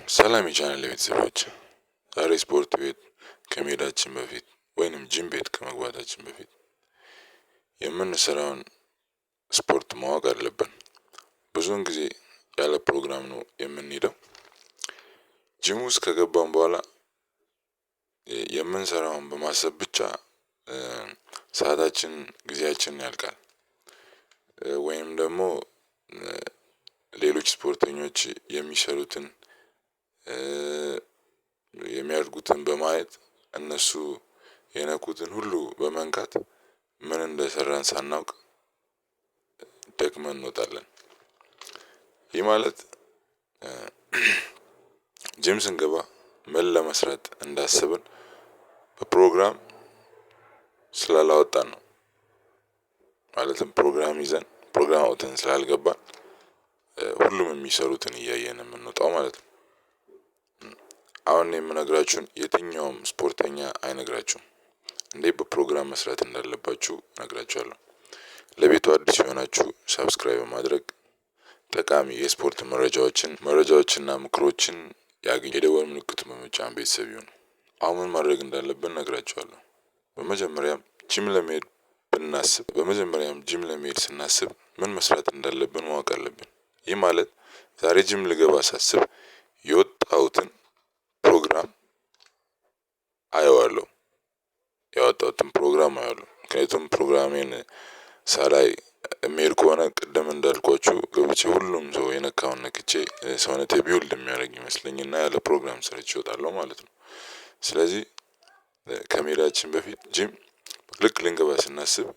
ሰላም የቻናል ቤተሰቦች፣ ዛሬ ስፖርት ቤት ከመሄዳችን በፊት ወይንም ጂም ቤት ከመግባታችን በፊት የምንሰራውን ስፖርት ማወቅ አለብን። ብዙውን ጊዜ ያለ ፕሮግራም ነው የምንሄደው። ጂም ውስጥ ከገባን በኋላ የምንሰራውን በማሰብ ብቻ ሰዓታችን ጊዜያችን ያልቃል። ወይም ደግሞ ሌሎች ስፖርተኞች የሚሰሩትን የሚያደርጉትን በማየት እነሱ የነኩትን ሁሉ በመንካት ምን እንደሰራን ሳናውቅ ደክመን እንወጣለን። ይህ ማለት ጂም ስንገባ ምን ለመስራት እንዳሰብን በፕሮግራም ስላላወጣን ነው። ማለትም ፕሮግራም ይዘን ፕሮግራም አውጥተን ስላልገባን ሁሉም የሚሰሩትን እያየን የምንወጣው ማለት ነው። አሁን የምነግራችሁን የትኛውም ስፖርተኛ አይነግራችሁም። እንዴት በፕሮግራም መስራት እንዳለባችሁ እነግራችኋለሁ። ለቤቱ አዲስ የሆናችሁ ሰብስክራይብ በማድረግ ጠቃሚ የስፖርት መረጃዎችና ምክሮችን ያገኙ። የደወል ምልክቱን በመጫን ቤተሰብ ይሁኑ። አሁን ምን ማድረግ እንዳለብን እነግራችኋለሁ። በመጀመሪያም ጂም ለመሄድ ስናስብ ምን መስራት እንዳለብን ማወቅ አለብን። ይህ ማለት ዛሬ ጂም ልገባ ሳስብ የወጣሁትን ፕሮግራም አየዋለሁ። ያወጣሁትን ፕሮግራም አየዋለሁ። ምክንያቱም ፕሮግራሜን ሳላይ የሚሄድ ከሆነ ቅድም እንዳልኳችሁ ገብቼ ሁሉም ሰው የነካውን ነክቼ ሰውነቴ ቢውልድ የሚያደርግ ይመስለኝና ያለ ፕሮግራም ሰርቼ እወጣለሁ ማለት ነው። ስለዚህ ከመሄዳችን በፊት ጂም ልክ ልንገባ ስናስብ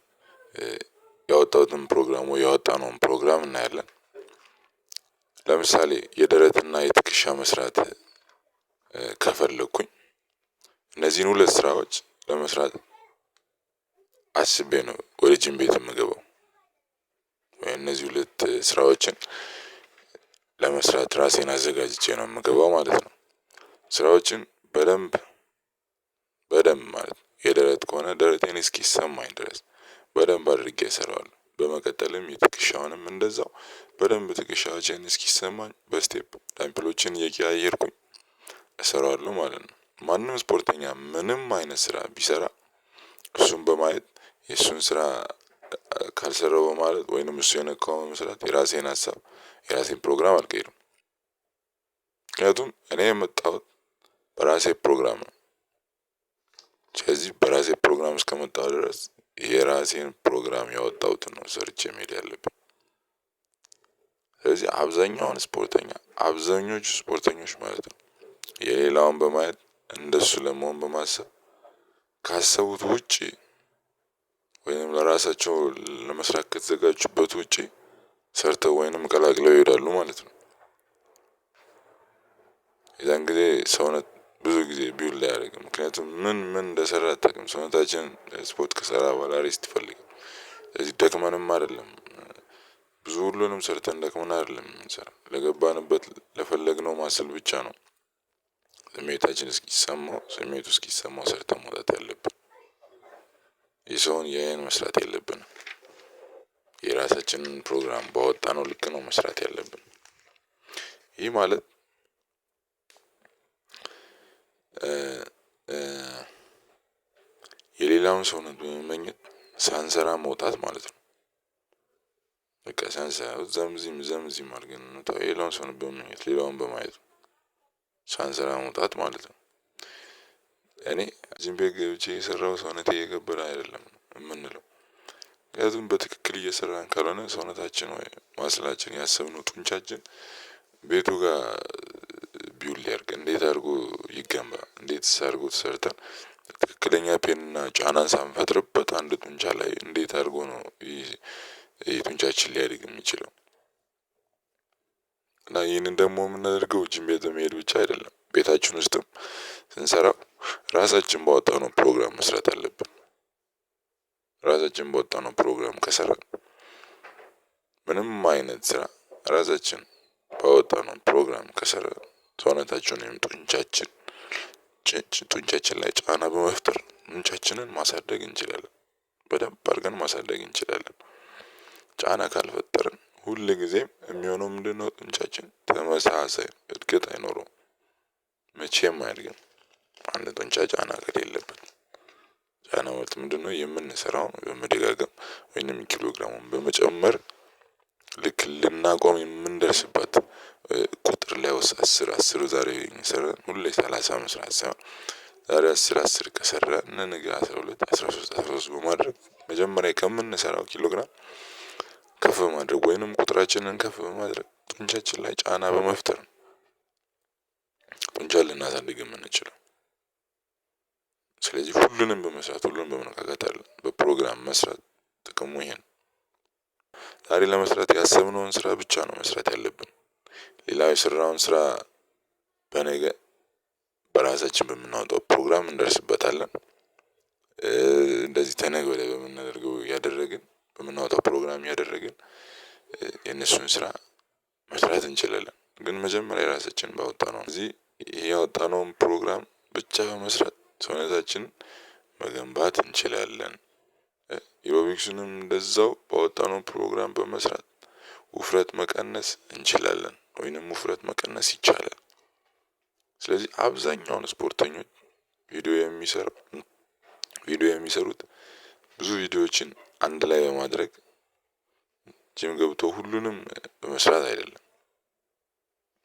ያወጣሁትን ያወጣነውን ፕሮግራም እናያለን። ለምሳሌ የደረትና የትከሻ መስራት ከፈለኩኝ እነዚህን ሁለት ስራዎች ለመስራት አስቤ ነው ወደ ጂም ቤት የምገባው። ወይ እነዚህ ሁለት ስራዎችን ለመስራት ራሴን አዘጋጅቼ ነው የምገባው ማለት ነው። ስራዎችን በደንብ ማለት የደረት ከሆነ ደረቴን እስኪሰማኝ ድረስ በደንብ አድርጌ እሰራዋለሁ። በመቀጠልም የትከሻውንም እንደዛው በደንብ ትከሻዎቼን እስኪሰማኝ በስቴፕ ዳምፕሎችን እየቀያየርኩኝ እሰራዋለሁ ማለት ነው። ማንም ስፖርተኛ ምንም አይነት ስራ ቢሰራ እሱን በማየት የእሱን ስራ ካልሰራው በማለት ወይንም እሱ የነካውን በመስራት የራሴን ፕሮግራም አልቀይርም። ምክንያቱም እኔ የመጣሁት በራሴ ፕሮግራም ነው። ስለዚህ በራሴ ፕሮግራም እስከመጣሁ ድረስ የራሴን ፕሮግራም ያወጣሁትን ነው ሰርቼ መሄድ ያለብኝ። ስለዚህ አብዛኞቹ ስፖርተኞች ማለት ነው የሌላውን በማየት እንደሱ ለመሆን በማሰብ ካሰቡት ውጪ ወይንም ለራሳቸው ለመስራት ከተዘጋጁበት ውጪ ሰርተው ወይንም ቀላቅለው ይሄዳሉ ማለት ነው። የዛን ጊዜ ሰውነት ብዙ ጊዜ ቢውልድ አያደርግም። ምክንያቱም ምን እንደሰራ አታውቅም። ሰውነታችን ስፖርት ከሰራ በኋላ ሬስት ይፈልጋል። ስለዚህ ደክመንም አይደለም ብዙ ሁሉንም ሰርተን ደክመን አይደለም የምንሰራው። ለገባንበት ለፈለግነው ማስል ብቻ ነው ስሜቱ እስኪሰማው ሰርተን መውጣት ያለብን። የሰውን እያየን መስራት የለብንም። የራሳችንን ፕሮግራም ባወጣነው ልክ ነው መስራት ያለብን። ይህ ማለት የሌላውን ሰውነት በመመኘት ሳንሰራ መውጣት ማለት ነው። በቃ ሳንሰራ እዛም እዚህም አድርገን የሌላውን ሰውነት በመመኘት ሌላውን በማየት ሳንሰራ መውጣት ማለት ነው። እኔ ጂም ቤት ገብቼ የሰራው ሰውነቴ እየገበረ አይደለም የምንለው። ምክንያቱም በትክክል እየሰራን ካልሆነ ሰውነታችን ወይ ማስላችን ያሰብነው ጡንቻችን ቤቱ ጋር ቢውልድ ያድርግ እንዴት አድርጎ ይገንባ እንዴትስ አድርጎ ተሰርተን ትክክለኛ ፔንና ጫናን ሳንፈጥርበት አንድ ጡንቻ ላይ እንዴት አድርጎ ነው ጡንቻችን ሊያድግ የሚችለው? እና ይህንን ደግሞ የምናደርገው ጂም ቤት በመሄድ ብቻ አይደለም። ቤታችን ውስጥም ስንሰራው ራሳችን ባወጣነው ፕሮግራም መስራት አለብን። ራሳችን ባወጣነው ፕሮግራም ከሰራን ምንም አይነት ስራ ራሳችን ባወጣነው ፕሮግራም ከሰራን ሰውነታችን ወይም ጡንቻችን ላይ ጫና በመፍጠር ጡንቻችንን ማሳደግ እንችላለን። በደንብ አድርገን ማሳደግ እንችላለን። ጫና ካልፈጠርን ሁልጊዜም የሚሆነው ምንድነው? ጡንቻችን ተመሳሳይ እድገት አይኖረውም። መቼም አያድግም አንድ ጡንቻ ጫና ከሌለበት። ጫና ማለት ምንድነው? የምንሰራውን በመደጋገም ወይንም ኪሎግራሙን በመጨመር ልክ ልናቆም የምንደርስበት ቁጥር ላይ ወስ 10 ዛሬ ሰራን ሁሌ 30 መስራት ሳይሆን ዛሬ 10 ከሰራን ነገ 12 13 በማድረግ መጀመሪያ ከምንሰራው ኪሎግራም ከፍ በማድረግ ወይንም ቁጥራችንን ከፍ በማድረግ ጡንቻችን ላይ ጫና በመፍጠር ነው ጡንቻ ልናሳድግ የምንችለው። ስለዚህ ሁሉንም በመስራት ሁሉንም በመነካካት አለ በፕሮግራም መስራት ጥቅሙ ይሄ ነው። ዛሬ ለመስራት ያሰብነውን ስራ ብቻ ነው መስራት ያለብን። ሌላው የሰራውን ስራ በነገ በራሳችን በምናወጣው ፕሮግራም እንደርስበታለን። እንደዚህ ተነገ ወዲያ በምናደርገው ያደረግን በምናወጣው ፕሮግራም ያደረግን የነሱን ስራ መስራት እንችላለን። ግን መጀመሪያ ራሳችን ባወጣነው እዚህ ያወጣነውን ፕሮግራም ብቻ በመስራት ሰውነታችን መገንባት እንችላለን። ኤሮቢክስንም እንደዛው ባወጣነው ፕሮግራም በመስራት ውፍረት መቀነስ እንችላለን ወይንም ውፍረት መቀነስ ይቻላል። ስለዚህ አብዛኛውን ስፖርተኞች ቪዲዮ የሚሰሩት ብዙ ቪዲዮዎችን አንድ ላይ በማድረግ ጂም ገብቶ ሁሉንም በመስራት አይደለም።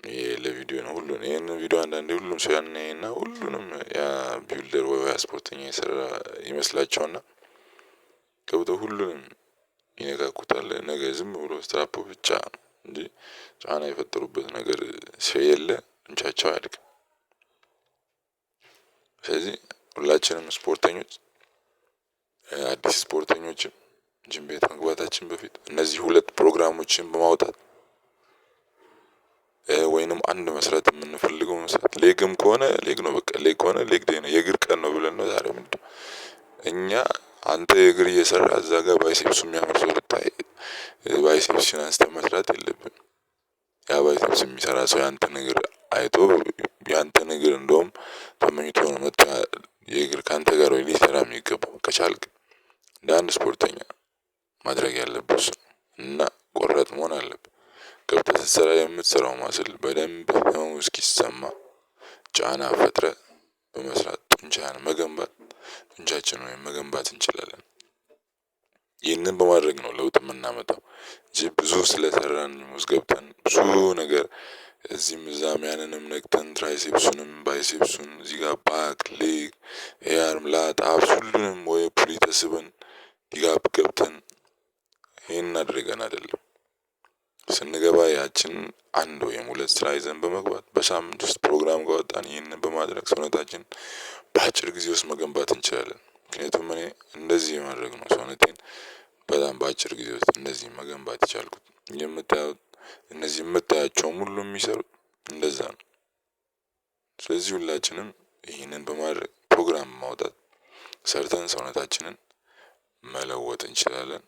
ይሄ ለቪዲዮ ነው ሁሉንም ይሄንን ቪዲዮ አንዳንዴ ሁሉም ሰው ያናየና ሁሉንም ያ ቢልደር ወይ ስፖርተኛ የሰራ ይመስላቸውና ገብቶ ሁሉንም ይነካኩታል። ነገ ዝም ብሎ ስትራፖ ብቻ እንጂ ጫና የፈጠሩበት ነገር ስለሌለ ጡንቻቸው አያድግም። ስለዚህ ሁላችንም ስፖርተኞች አዲስ ስፖርተኞችም ጂም ቤት መግባታችን በፊት እነዚህ ሁለት ፕሮግራሞችን በማውጣት ወይንም አንድ መስራት የምንፈልገው መስራት ሌግም ከሆነ ሌግ ነው በቃ ሌግ ከሆነ ሌግ ዴይ ነው የእግር ቀን ነው ብለን ነው ዛሬ ምንድነው? እኛ አንተ የእግር እየሰራ እዛ ጋር ባይሴፕሱ የሚያምር ሰው ብታይ ባይሴፕስን አንስተህ መስራት የለብንም። ያ ባይሴፕስ የሚሰራ ሰው ያንተን እግር አይቶ ያንተን እግር እንደውም ተመኝቶ ነው መጥቶ የእግር ካንተ ጋር ወይ ሊሰራ የሚገባው ከቻልክ እንደ አንድ ስፖርተኛ ማድረግ ያለብህ እሱ ነው። እና ቆራጥ መሆን አለብህ። ገብተህ ስትሰራ የምትሰራው ማስል በደንብ ህመሙ እስኪሰማ ጫና ፈጥረህ በመስራት ጡንቻህን መገንባት ጡንቻችንን ወይም መገንባት እንችላለን። ይህንን በማድረግ ነው ለውጥ የምናመጣው እንጂ ብዙ ስለሰራን ውስጥ ገብተን ብዙ ነገር እዚህም እዛም ያንንም ነክተን ትራይሴፕሱንም ባይሴፕሱን እዚህ ጋር ባክ ሌግ ኤአርም ላት አብስ ሁሉንም ወይ ፑሊ ተስበን ዲጋፕ ገብተን ይሄን አድርገን አይደለም። ስንገባ ያችን አንድ ወይም ሁለት ስራ ይዘን በመግባት በሳምንት ውስጥ ፕሮግራም ካወጣን ይህንን በማድረግ ሰውነታችን በአጭር ጊዜ ውስጥ መገንባት እንችላለን። ምክንያቱም እኔ እንደዚህ ማድረግ ነው ሰውነቴን በጣም በአጭር ጊዜ ውስጥ እንደዚህ መገንባት የቻልኩት። የምታዩት እነዚህ የምታያቸውም ሁሉ የሚሰሩት እንደዛ ነው። ስለዚህ ሁላችንም ይህንን በማድረግ ፕሮግራም ማውጣት ሰርተን ሰውነታችንን መለወጥ እንችላለን።